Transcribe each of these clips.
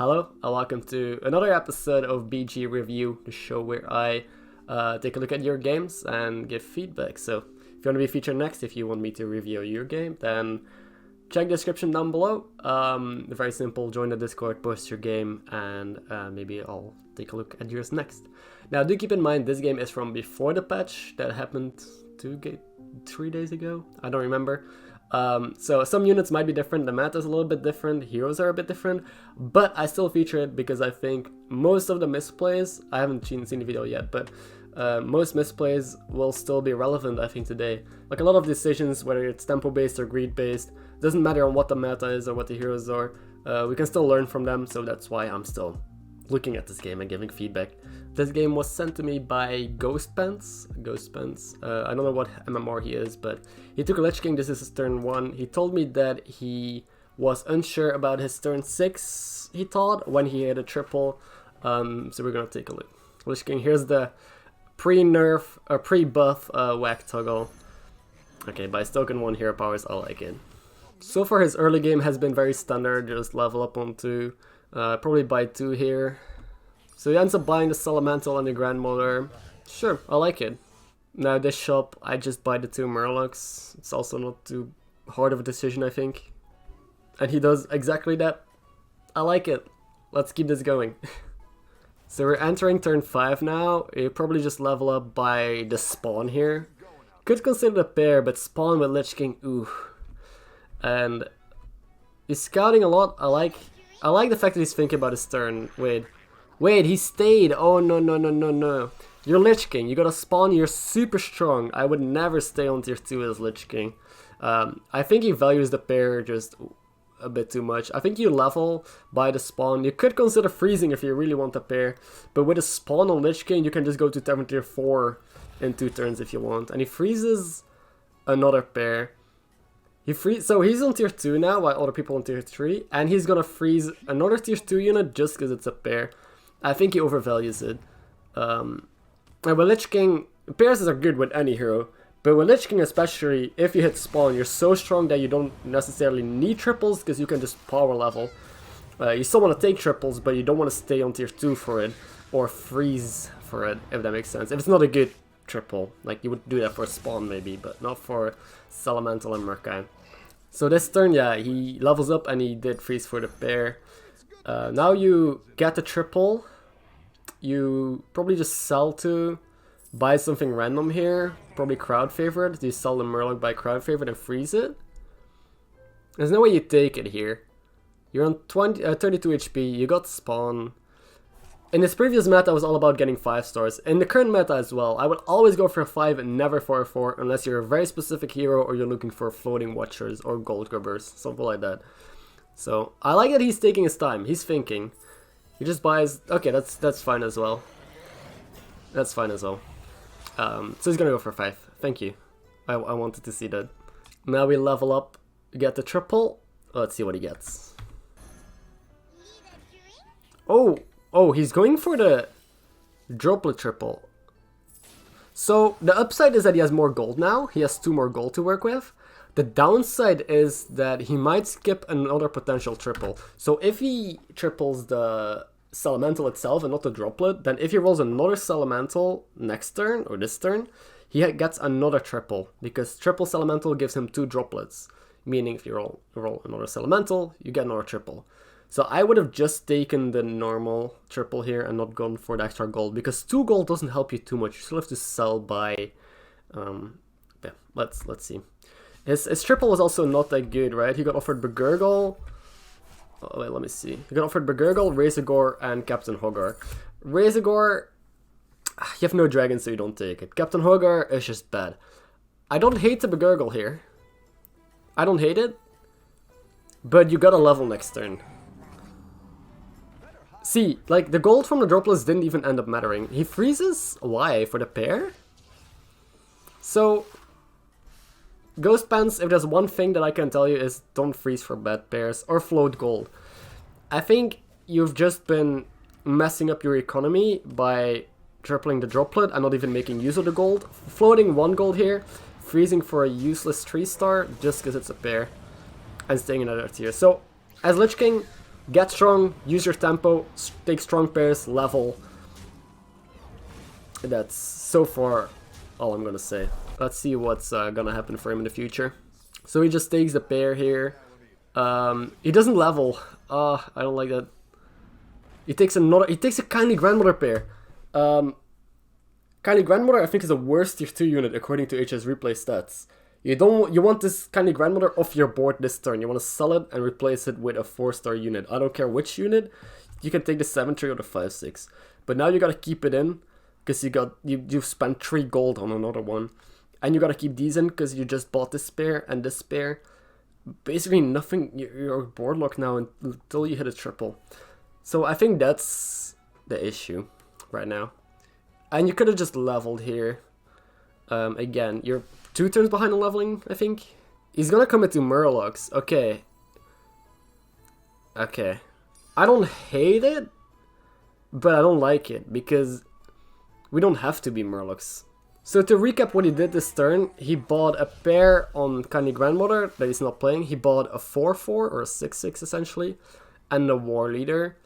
Hello and welcome to another episode of BG Review, the show where I take a look at your games and give feedback. So if you want to be featured next, if you want me to review your game, then check the description down below. Very simple, join the Discord, post your game, and maybe I'll take a look at yours next. Now do keep in mind this game is from before the patch that happened 3 days ago, I don't remember. So some units might be different, the meta is a little bit different, heroes are a bit different, but I still feature it because I think most of the misplays, I haven't seen the video yet, but most misplays will still be relevant, I think, today. Like a lot of decisions, whether it's tempo based or greed based, doesn't matter on what the meta is or what the heroes are, we can still learn from them, so that's why I'm still looking at this game and giving feedback. This game was sent to me by Ghost Pants. I don't know what MMR he is, but he took a Lich King. This is his turn 1. He told me that he was unsure about his turn 6, he thought, when he had a triple. So we're gonna take a look. Lich King, here's the pre-nerf, or pre-buff whack toggle. Okay, by token 1 hero powers, I like it. So far his early game has been very standard, just level up on 2, probably buy 2 here. So he ends up buying the Salamantal and the Grandmother. Sure, I like it. Now this shop, I just buy the 2 murlocs. It's also not too hard of a decision, I think. And he does exactly that. I like it. Let's keep this going. So we're entering turn 5 now. You probably just level up by the spawn here. Could consider the pair, but spawn with Lich King, ooh. And he's scouting a lot. I like the fact that he's thinking about his turn. Wait, he stayed. Oh, no. You're Lich King. You gotta spawn. You're super strong. I would never stay on tier 2 as Lich King. I think he values the pair just a bit too much. I think you level by the spawn. You could consider freezing if you really want a pair. But with a spawn on Lich King, you can just go to Tavern tier 4 in 2 turns if you want. And he freezes another pair. So he's on tier 2 now, while other people on tier 3. And he's gonna freeze another tier 2 unit just because it's a pair. I think he overvalues it. And with Lich King, pairs are good with any hero, but with Lich King especially, if you hit spawn, you're so strong that you don't necessarily need triples because you can just power level. You still want to take triples, but you don't want to stay on tier 2 for it, or freeze for it, if that makes sense. If it's not a good triple, like you would do that for spawn maybe, but not for Salamantal and Murkine. So this turn, yeah, he levels up and he did freeze for the pair. Now you get the triple, you probably just sell to buy something random here, probably crowd favorite. You sell the Murloc by crowd favorite and freeze it. There's no way you take it here. You're on 32 HP, you got spawn. In this previous meta, I was all about getting 5 stars. In the current meta as well, I would always go for a 5 and never for a 4 unless you're a very specific hero or you're looking for floating watchers or gold grubbers, something like that. So I like that he's taking his time. He's thinking. He just buys. Okay, that's fine as well. That's fine as well. So he's gonna go for 5. Thank you. I wanted to see that. Now we level up, get the triple. Let's see what he gets. Oh, he's going for the droplet triple. So the upside is that he has more gold now. He has 2 more gold to work with. The downside is that he might skip another potential triple. So if he triples the Salamantal itself and not the droplet, then if he rolls another Salamantal next turn, or this turn, he gets another triple. Because triple Salamantal gives him 2 droplets. Meaning if you roll another Salamantal, you get another triple. So I would have just taken the normal triple here and not gone for the extra gold. Because 2 gold doesn't help you too much. You still have to sell by... yeah, let's see. His triple was also not that good, right? He got offered Begurgle. Oh, wait, let me see. He got offered Begurgle, Razorgore, and Captain Hoggar. Razorgore, you have no dragon, so you don't take it. Captain Hoggar is just bad. I don't hate the Begurgle here. I don't hate it. But you got a level next turn. See, like, the gold from the droplets didn't even end up mattering. He freezes? Why? For the pair? So... Ghost Pants, if there's one thing that I can tell you is don't freeze for bad pairs or float gold. I think you've just been messing up your economy by tripling the droplet and not even making use of the gold. Floating 1 gold here, freezing for a useless 3-star just because it's a pair, and staying in another tier. So as Lich King, Get strong, use your tempo, take strong pairs, level. That's so far all I'm gonna say. Let's see what's gonna happen for him in the future. So he just takes the pair here. He doesn't level. I don't like that. He takes a Kindly Grandmother pair. Kindly Grandmother I think is the worst tier 2 unit according to HS Replay stats. You want this Kindly Grandmother off your board this turn. You want to sell it and replace it with a 4-star unit. I don't care which unit. You can take the 7-3 or the 5-6. But now you gotta keep it in because you've spent 3 gold on another one. And you gotta keep these in because you just bought this pair and this pair. Basically nothing, you're board locked now until you hit a triple. So I think that's the issue right now. And you could have just leveled here. Again, you're 2 turns behind on leveling, I think. He's gonna commit to murlocs. Okay. Okay. I don't hate it, but I don't like it because we don't have to be murlocs. So to recap what he did this turn, he bought a pair on Kindly Grandmother that he's not playing. He bought a 4-4 or a 6-6 essentially, and a War Leader.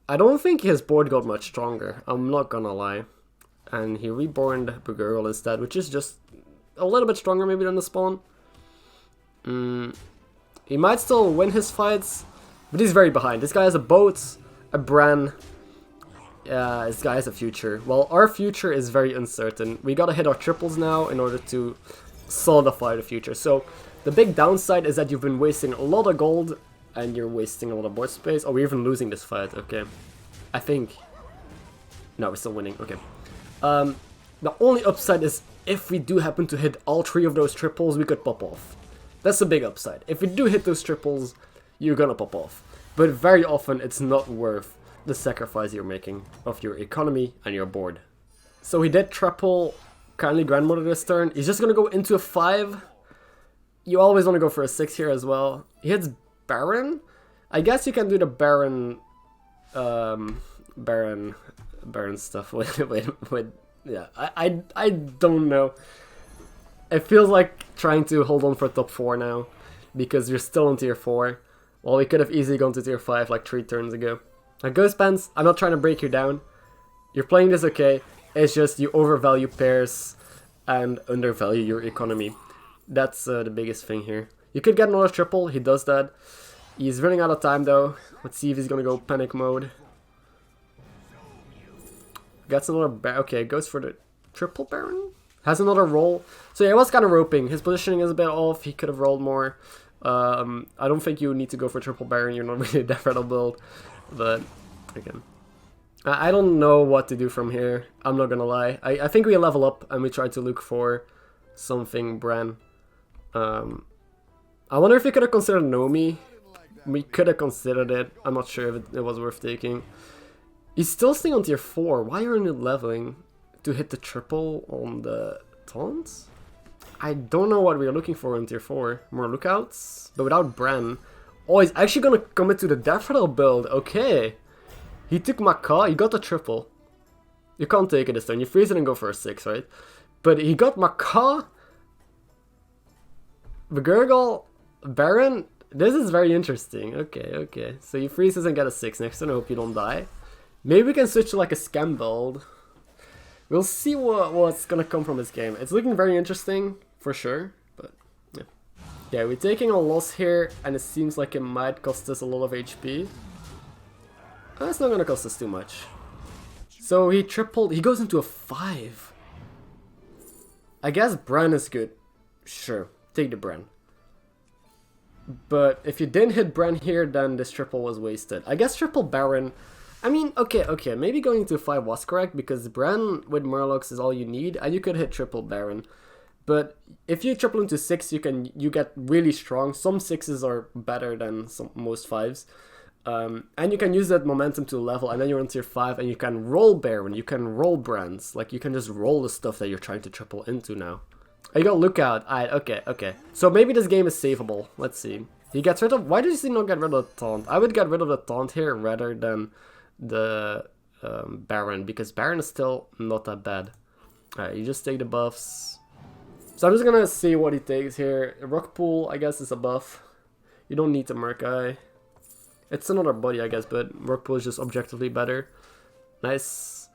I don't think his board got much stronger, I'm not gonna lie. And he reborn the Burgirl instead, which is just a little bit stronger maybe than the spawn. He might still win his fights, but he's very behind. This guy has a boat, a Bran. This guy has a future. Well, our future is very uncertain. We gotta hit our triples now in order to solidify the future. So the big downside is that you've been wasting a lot of gold and you're wasting a lot of board space. Oh, we're even losing this fight. Okay. I think. No, we're still winning. Okay. The only upside is if we do happen to hit all 3 of those triples, we could pop off. That's a big upside. If we do hit those triples, you're gonna pop off. But very often it's not worth the sacrifice you're making of your economy and your board. So he did triple Kindly Grandmother this turn. He's just gonna go into a 5. You always want to go for a 6 here as well. He hits Baron. I guess you can do the Baron stuff with yeah, I don't know. It feels like trying to hold on for top 4 now because you're still on tier 4. Well, we could have easily gone to tier 5 like 3 turns ago. Now, Ghost Pants, I'm not trying to break you down. You're playing this okay. It's just you overvalue pairs and undervalue your economy. That's the biggest thing here. You could get another triple. He does that. He's running out of time though. Let's see if he's gonna go panic mode. Gets another okay, goes for the triple Baron. Has another roll. So yeah, I was kind of roping. His positioning is a bit off. He could have rolled more. I don't think you need to go for triple Baron. You're not really a Death Rattle build. But again, I don't know what to do from here. I'm not gonna lie. I think we level up and we try to look for something Bran. I wonder if we could have considered Nomi. We could have considered it. I'm not sure if it was worth taking. He's still staying on tier 4. Why aren't you leveling to hit the triple on the taunts? I don't know what we're looking for in tier 4. More lookouts, but without Bran. Oh, he's actually gonna commit to the Death Rattle build. Okay. He took Macaw. He got the triple. You can't take it this turn. You freeze it and go for a 6, right? But he got Macaw, Gurgle, Baron. This is very interesting. Okay, okay. So you freeze this and get a 6 next turn. I hope you don't die. Maybe we can switch to like a scam build. We'll see what's gonna come from this game. It's looking very interesting, for sure. But yeah. Yeah, we're taking a loss here, and it seems like it might cost us a lot of HP. It's not gonna cost us too much. So he tripled, he goes into a 5. I guess Bran is good. Sure, take the Bran. But if you didn't hit Bran here, then this triple was wasted. I guess triple Baron. I mean, okay, maybe going to 5 was correct because Bran with Murlocs is all you need, and you could hit triple Baron. But if you triple into 6, you get really strong. Some 6s are better than most 5s. And you can use that momentum to level, and then you're on tier 5, and you can roll Baron, you can roll Brands. Like, you can just roll the stuff that you're trying to triple into now. You got Lookout. Okay. So maybe this game is savable. Let's see. He gets rid of... Why does he not get rid of the Taunt? I would get rid of the Taunt here rather than the Baron, because Baron is still not that bad. Alright, you just take the buffs. So I'm just gonna see what he takes here. Rock Pool, I guess, is a buff. You don't need the Merc Eye. It's another body, I guess, but Whirlpool is just objectively better. Nice.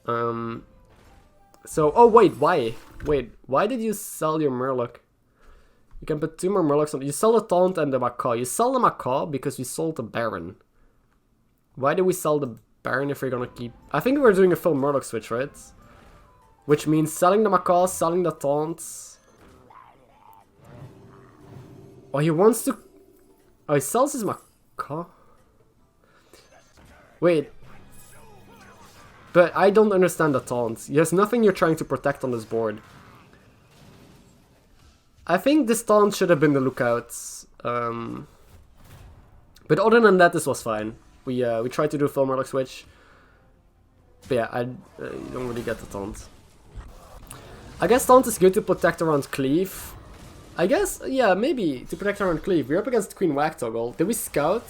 So, oh wait, why? Wait, why did you sell your Murloc? You can put 2 more Murlocs on. You sell the Taunt and the Macaw. You sell the Macaw because we sold the Baron. Why did we sell the Baron if we're gonna keep... I think we're doing a full Murloc switch, right? Which means selling the Macaw, selling the Taunts. Oh, he wants to... Oh, he sells his Macaw? Wait. But I don't understand the Taunts. There's nothing you're trying to protect on this board. I think this taunt should have been the lookouts. But other than that, this was fine. We tried to do a full Murloc switch. But yeah, you don't really get the taunt. I guess taunt is good to protect around Cleave. I guess, yeah, maybe to protect around Cleave. We're up against Queen Wagtoggle. Did we scout?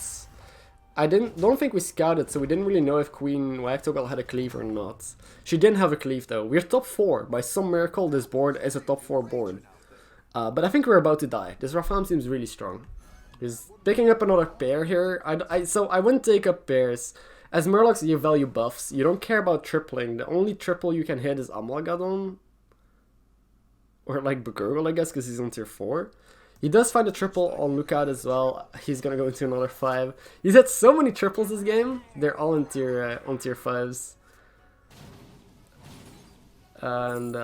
I don't think we scouted, so we didn't really know if Queen Wagtoggle had a Cleave or not. She didn't have a Cleave though. We're top 4. By some miracle, this board is a top 4 board. But I think we're about to die. This Rafam seems really strong. He's picking up another pair here. So I wouldn't take up pairs. As Murlocs, you value buffs. You don't care about tripling. The only triple you can hit is Amlagadon. Or like Begurgle, I guess, because he's on tier 4. He does find a triple on Lookout as well. He's gonna go into another 5. He's had so many triples this game. They're all on tier 5s. And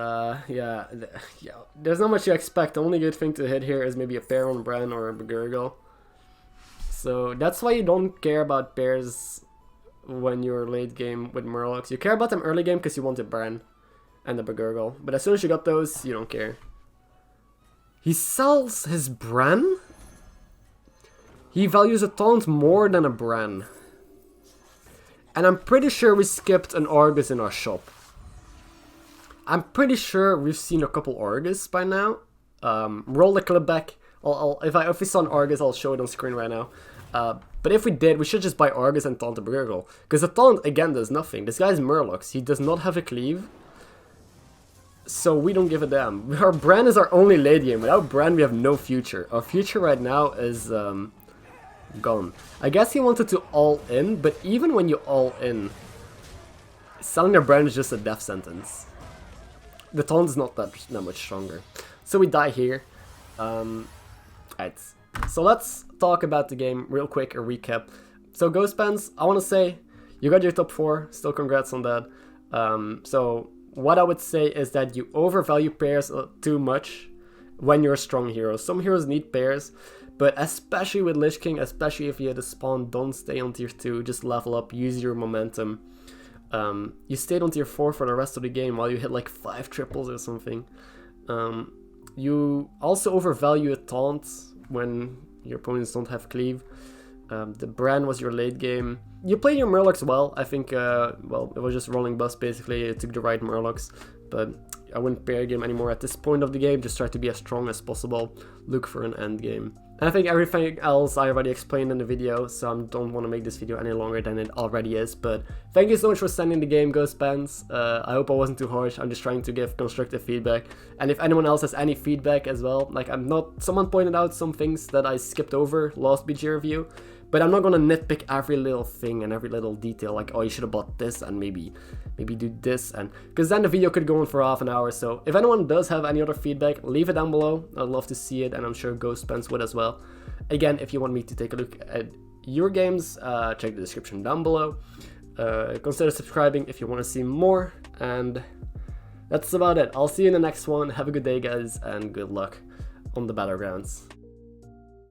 yeah, there's not much to expect. The only good thing to hit here is maybe a pair on Bran or a Begurgle. So that's why you don't care about pairs when you're late game with Murlocs. You care about them early game because you want the Bran and the Begurgle. But as soon as you got those, you don't care. He sells his Bran? He values a taunt more than a Bran. And I'm pretty sure we skipped an Argus in our shop. I'm pretty sure we've seen a couple Argus by now. Roll the clip back. If we saw an Argus, I'll show it on screen right now. But if we did, we should just buy Argus and taunt the Begurgle. Because the taunt, again, does nothing. This guy's Murlocs. He does not have a Cleave. So we don't give a damn. Our Bran is our only late game. Without Bran, we have no future. Our future right now is gone. I guess he wanted to all in, but even when you all in, selling their Bran is just a death sentence. The taunt is not that much stronger. So we die here. Alright. So let's talk about the game real quick, a recap. So Ghostpants, I want to say, you got your top 4. Still congrats on that. So what I would say is that you overvalue pairs too much when you're a strong hero. Some heroes need pairs, but especially with Lich King, especially if you had a spawn, don't stay on tier 2. Just level up, use your momentum. You stayed on tier 4 for the rest of the game while you hit like 5 triples or something. You also overvalue a taunt when your opponents don't have Cleave. The Bran was your late game. You played your Murlocs well. I think, well, it was just rolling bust basically. It took the right Murlocs, but I wouldn't pair game anymore at this point of the game. Just try to be as strong as possible. Look for an end game. And I think everything else I already explained in the video, so I don't want to make this video any longer than it already is. But thank you so much for sending the game, Ghostpants. I hope I wasn't too harsh. I'm just trying to give constructive feedback. And if anyone else has any feedback as well, like someone pointed out some things that I skipped over last BG review. But I'm not gonna nitpick every little thing and every little detail, like, oh, you should have bought this and maybe do this, and because then the video could go on for half an hour. So if anyone does have any other feedback, leave it down below. I'd love to see it, and I'm sure Ghostpants would as well. Again, if you want me to take a look at your games, check the description down below. Consider subscribing if you want to see more, and that's about it. I'll see you in the next one. Have a good day, guys, and good luck on the Battlegrounds.